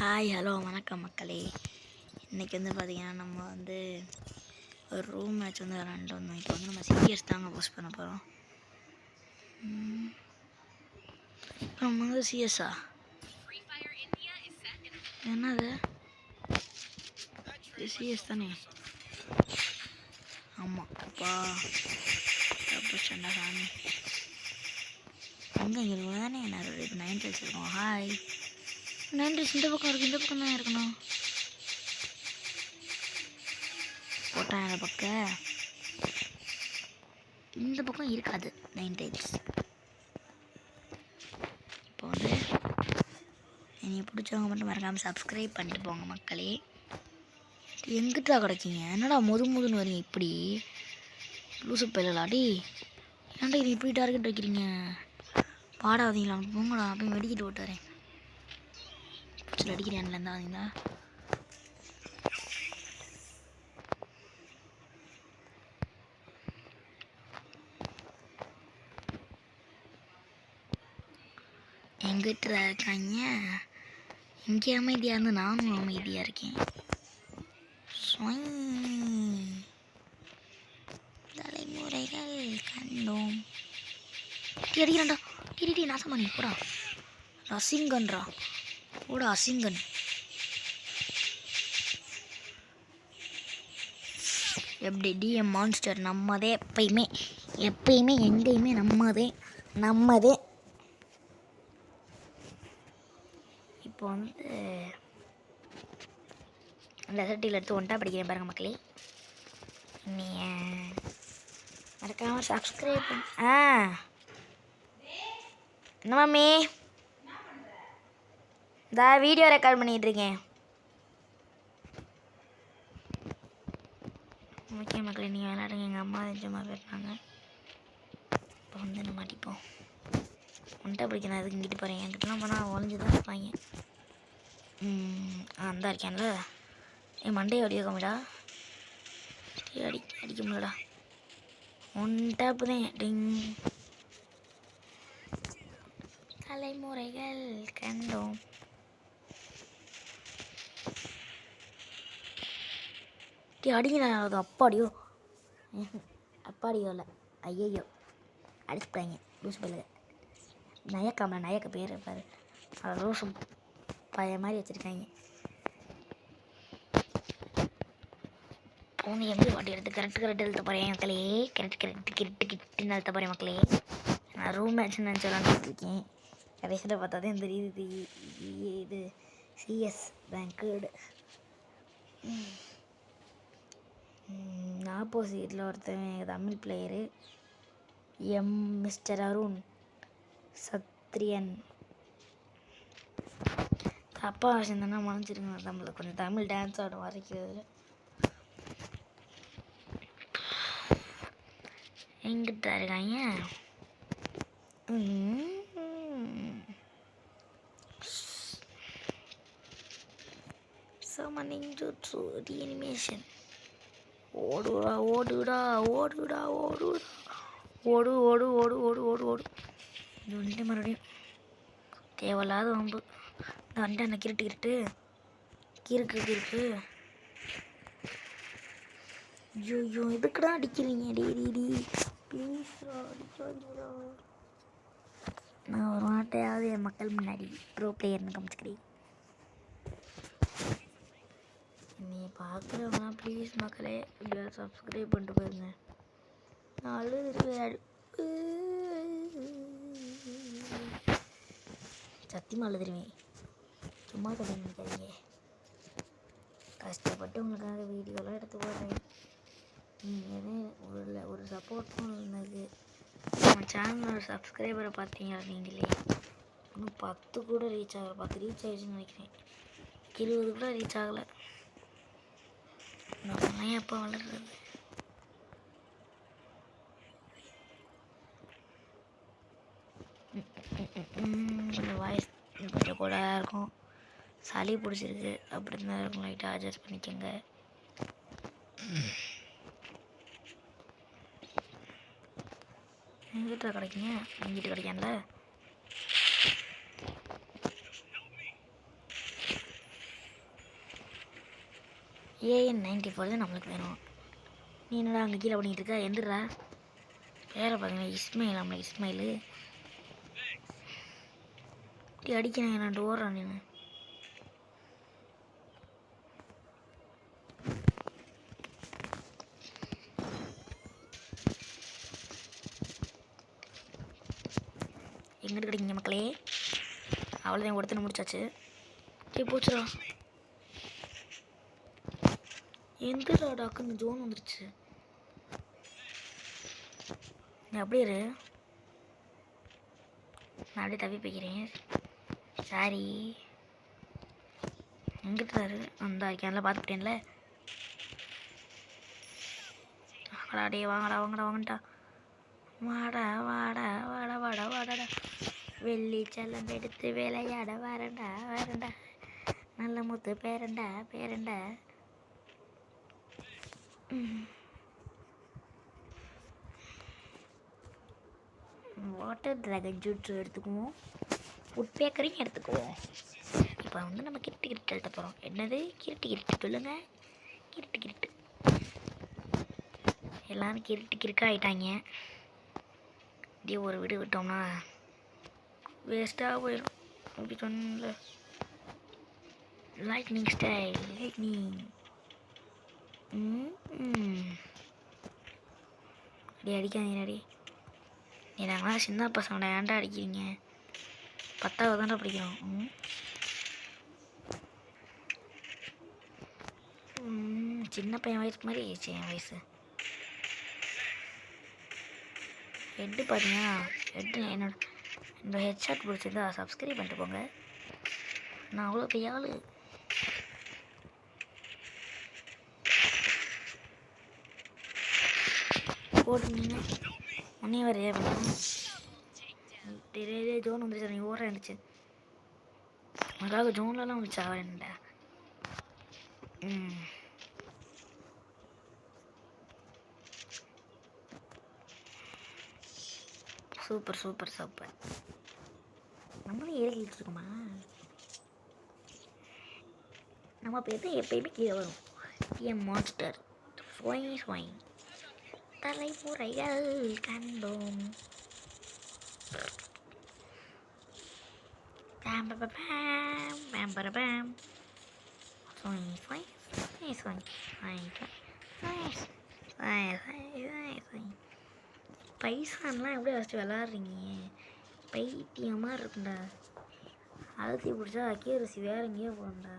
Hi hello வணக்கம் மக்களே. இன்றைக்கி பார்த்திங்கன்னா நம்ம ஒரு ரூம் மேட்ச் விளாண்டுட்டு வந்தோம். இப்போ நம்ம சிஎஸ் தாங்க போஸ்ட் பண்ண போகிறோம். நம்ம சிஎஸ்ஸா என்னது? சிஎஸ் தானே? ஆமாம். அப்பா சாமி அங்கே இங்கே தானே நிறைய 9 வச்சுருக்கோம். ஹாய் 9 இந்த பக்கம் இருக்குது, இந்த பக்கம் தான் இருக்கணும். போட்டான் அந்த பக்கம், இந்த பக்கம் இருக்காது 9 டைல்ஸ். இப்போ என்னை பிடிச்சவங்க மட்டும் மறக்காமல் சப்ஸ்கிரைப் பண்ணிட்டு போங்க மக்களே. எங்கிட்டா கிடைக்கிங்க? என்னடா முதுன்னு வரீங்க இப்படி லூசு பயிலாடி? ஏன்டா இது இப்படி டார்கெட் வைக்கிறீங்க? பாடாதீங்களா? போங்கடா, போய் வெடிக்கிட்டு விட்டுறேன். பிடிச்சல் அடிக்கிறேன் இருந்தா எங்கிட்ட இருக்காங்க. இங்கே அமைதியாக இருந்து நானும் அமைதியாக இருக்கேன். தலைமுறைகள் கண்டோம். அடிக்கிறான்டா. டிடி நாசமா நீ போடா. அசிங்கன்றா போடா அசிங்கன். எப்படி டிஎம் மான்ஸ்டர் நம்மதே. எப்பயுமே எங்கேயுமே நம்மதே. இப்போ லெசர்ட்டியில் எடுத்து ஒன்ட்டா படிக்கிறேன் பாருங்க மக்களே. நீ மறக்காமல் சப்ஸ்கிரைப் என்ன மாமி? வீடியோ ரெக்கார்ட் பண்ணிகிட்டு இருக்கேன். ஓகே மக்களே, நீங்கள் விளையாடுங்க. எங்கள் அம்மா சும்மா போயிருந்தாங்க. இப்போ நம்ம அடிப்போம். ஒன்ட்டா படிக்கிறேன். அதுக்கு இங்கிட்டு போகிறேன். என்கிட்டலாம் போனால் ஒழிஞ்சு தான் இருப்பாங்க. அந்த இருக்கேன்ல. என் மண்டையை அடிக்க கம்மிடா. அடிக்க முடியலடா. ஒன் டேப்பு தான். டிங். தலைமுறைகள் கண்டோம். அடிங்கண்ணா. அது அப்பாடியோ இல்லை. ஐயோ அடிச்சுட்டாங்க லூஸ் பல்ல. நயக்க பேர் பாரு. அதை ரோஸும் பழைய மாதிரி வச்சுருக்காங்க. அவங்க எப்படி வாட்டி எடுத்து கரெக்ட் எழுத்த போகிறேன் மக்களே. கிட்டுன்னு எழுத்த போகிறேன் மக்களே. நான் ரூம் மேட்ச்னு நினச்சி விளாண்டுட்டு இருக்கேன். கடைசியில் பார்த்தா தான் தெரியுது இது சிஎஸ் பேங்க்கு. ஆப்போசிட்டில் ஒருத்தன் தமிழ் பிளேயரு மிஸ்டர் அருண் சத்ரியன். அப்பா வச்சுருந்தேன்னா மறைஞ்சிருங்க. கொஞ்சம் தமிழ் டான்ஸ் ஆடும் வரைக்கும். எங்கிட்ட இருக்காங்க. சமனிங் ஜூட்ஸு ரீஅனிமேஷன். ஓடுடா. இது வந்துட்டு மறுபடியும் தேவையில்லாத வம்பு. இந்த வந்துட்டு என்ன கிருட்டு கிறுக்கு. ஐயோ எதுக்குடா அடிக்கிறீங்க? டி ப்ளீஸ்ரா அடிக்காதீங்களா. நான் ஒரு வாட்டையாவது என் மக்கள் முன்னாடி ப்ரோ பிளேயர்னு காமிச்சுக்கிறேன். நீ பார்க்குறவங்களா ப்ளீஸ் மக்களே எப்படியாவது சப்ஸ்கிரைப் பண்ணிட்டு போயிருங்க. நான் அழுதுருவேன். சத்தியமாக அழுதுருவேன். சும்மா கதை நினைக்காதீங்க. கஷ்டப்பட்டு உங்களுக்காக வீடியோலாம் எடுத்து போடுறேன். நீங்கள் ஒரு சப்போர்ட்டும் இருந்தது. நம்ம சேனலோட சப்ஸ்கிரைபரை பார்த்தீங்களா நீங்களே? இன்னும் 10 கூட ரீச் ஆகலை. 10 ரீச் ஆகிடுச்சுன்னு நினைக்கிறேன். 20 கூட ரீச் ஆகலை. நம்மளாம் எப்போ வளர்றது? கொஞ்சம் வாய்ஸ் கொஞ்சம் கூட இருக்கும். சளி பிடிச்சிருக்கு. அப்படி தான் இருக்கும். லைட்டாக அட்ஜஸ்ட் பண்ணிக்கோங்க. எங்கிட்ட கிடைக்குங்க? எங்கிட்ட கிடைக்கான்ல. AN-94 தான் நம்மளுக்கு வேணும். நீ என்னடா அங்கே கீழே பண்ணிகிட்டு இருக்கா? எந்திரா பேரை பார்த்தீங்கன்னா இஸ்மாயில். நம்மளை இஸ்மாயில் இப்படி அடிக்கிறேன். நான் ஓடுறான் நீ. எங்கிட்டு கிடைக்குங்க மக்களே? அவ்வளோதான், ஒருத்தனை முடிச்சாச்சு. போச்சுடா. எந்திரா டாக்குன்னு ஜோன் வந்துருச்சு. நீ அப்படியே இரு, நான் அப்படியே தவி போய்க்கிறேன். சாரி. எங்கிட்டாரு? அந்த கேனில் பார்த்துக்கிட்டேன்ல. வாடா டே, வாங்கடா வாங்கடா வாங்கடா. வாடா வாடா வாடா வாடா வாடாடா. வெள்ளி செல்லம் எடுத்து விளையாட வரண்டா வரண்டா. நல்ல முத்து பேரண்டா பேரண்டா. வாட்டர் ட்ராகன் ஜூஸ் எடுத்துக்குவோம். ஃபுட் பேக்கரையும் எடுத்துக்குவோம். இப்போ வந்து நம்ம கிரிட்டு கிரிட்டு எழுத போகிறோம். என்னது கிரிட்டு கிரிட்டு சொல்லுங்க? கிரிட்டு கிரிட்டு. எல்லோரும் கிரிட்டு கிறுக்க ஆகிட்டாங்க. இதே ஒரு வீடு விட்டோம்னா வேஸ்ட்டாக போயிடும். அப்படி சொன்ன லைட்னிங் ஸ்டைல் லைட்னிங். அப்படி அடிக்காதீங்க அடி. நீ நாங்களாம் சின்ன பசங்கடா, ஏன்டா அடிக்கிறீங்க? 10வது தான்டா படிக்கிறோம். சின்ன பையன் வயசு மாதிரி என் வயசு. ஹெட்டு பார்த்தீங்கன்னா ஹெட்டு என்னோட ஹெட்ஷாட் பிடிச்சிருந்தா சப்ஸ்கிரைப் பண்ணிட்டு போங்க. நான் அவ்வளோ பெரிய ஆள். போட்டுருந்தீங்க ஒன்னே வரையா பண்ண ஜோன் வந்துருச்சு. நீ ஓர இருந்துச்சு அதுக்காக ஜோன்லலாம் வந்துச்சு. அவன்டா சூப்பர் சூப்பர் சூப்பர். நம்மளும் ஏறிக்கிட்டு இருக்கோமா? நம்ம பேர் எப்பயுமே கீழே வரும். மான்ஸ்டர் ஸ்வைங் ஸ்வைங். தலைமுறைகள் கண்டோம். பைசான்லாம் எப்படி வச்சு விளாட்றீங்க? பைத்தியமாக இருக்குண்டா. அழுத்தி பிடிச்சா அக்கியரசி வேற எங்கேயோ போகண்டா.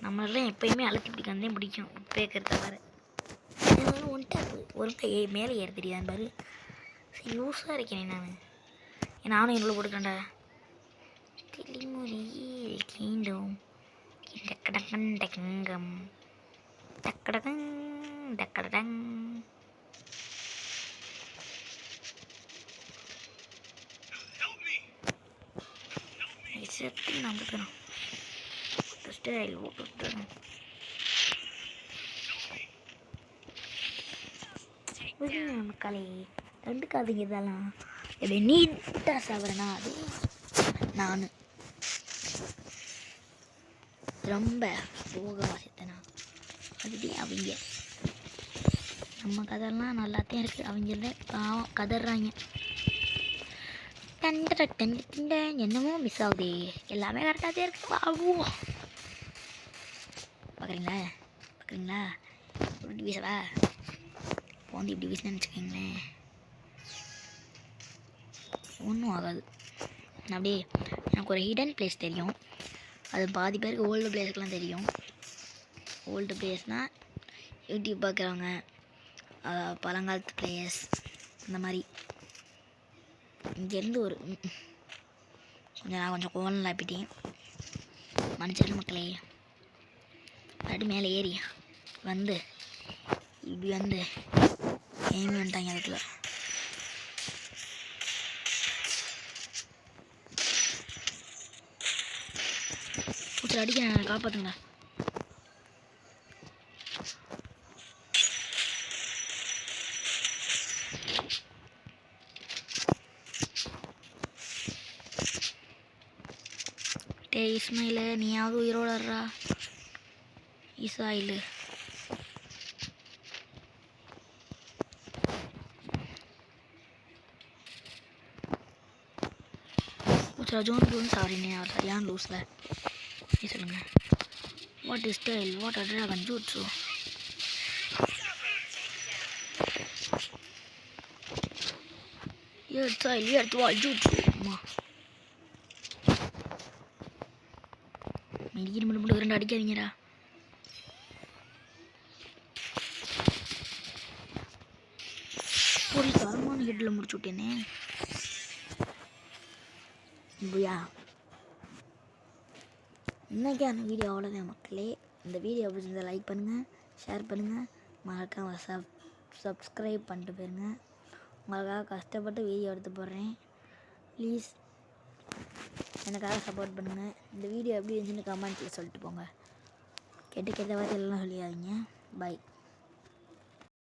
நம்மளெல்லாம் எப்பயுமே அழுத்தி பிடிக்காந்தே பிடிக்கும். பேக்கிறத தவிர ஒன் டேப்பு ஒரு மேலே ஏற தெரியாதான் பாரு. சரி யூஸாக இருக்கேன் நானும் என்னோட கொடுக்கண்டா. கிளிமொழியில் கீண்டும் டக்கடக்கன் டக்கங்கம் டக்கடகங் டக்கடடங். செத்து நம்புகிறோம். ஸ்டைல் ஓட்டுறேன். மக்களே கண்டுக்காதீங்க இதெல்லாம். எப்படி நீட்டாக சாப்பிட்றேன்னா அது நான் ரொம்ப சோகமாக செத்தேனா அதுவே அவங்க. நம்ம கதையெல்லாம் நல்லாத்தையும் இருக்குது. அவங்கள பாவம் கதறாங்க. என்னமோ மிஸ் ஆகுது. எல்லாமே கரெக்டாக இருக்கு. பாவம் பார்க்குறீங்களா பார்க்குறீங்களா? இப்படி வீசவா வந்து இப்படி வீசினு வச்சுக்கோங்களேன், ஒன்றும் ஆகாது. அப்படியே எனக்கு ஒரு ஹிடன் பிளேஸ் தெரியும். அது பாதி பேருக்கு ஓல்டு பிளேஸ்க்கெலாம் தெரியும். ஓல்டு பிளேஸ்னால் யூடியூப் பார்க்குறவங்க, பழங்காலத்து பிளேயர்ஸ் அந்த மாதிரி. இங்கேருந்து ஒரு நான் கொஞ்சம் கோவம் லாப்பிட்டேன், மன்னிச்சிரு மக்களே. அப்படி மேலே ஏறி வந்து இப்படி வந்து ஏங்கி வந்துட்டாங்க. அதுக்குள்ள பூச்சி அடிக்க காப்பாற்றுங்க. டே இஸ்மாயில், நீயாவது உயிரோடறா? இசாயில் ஜோன் ப்ளூன்னு சாரிங்க அவர் சரியான லூஸில் சொல்லுங்கள். What is style what a dragon jutsu. எடுத்து வா ஜூட்ஸு. அம்மா மெடிக்கிட்டு மட்டும் 2 அடிக்காதீங்கடா. ஒரு தரமான ஹெட்டில் முடிச்சு விட்டேனே. புயா இன்றைக்கான வீடியோ அவ்வளோதான் மக்களே. இந்த வீடியோ பிடிச்சிருந்தா லைக் பண்ணுங்கள், ஷேர் பண்ணுங்கள், மறக்காம சப்ஸ்கிரைப் பண்ணிட்டு போயிருங்க. உங்களுக்காக கஷ்டப்பட்டு வீடியோ எடுத்து போடுறேன். ப்ளீஸ் எனக்காக சப்போர்ட் பண்ணுங்கள். இந்த வீடியோ எப்படி இருந்துச்சுன்னு கமெண்ட்டில் சொல்லிட்டு போங்க. கெட்ட வார்த்தை எல்லாம் சொல்லிடாதீங்க. பை.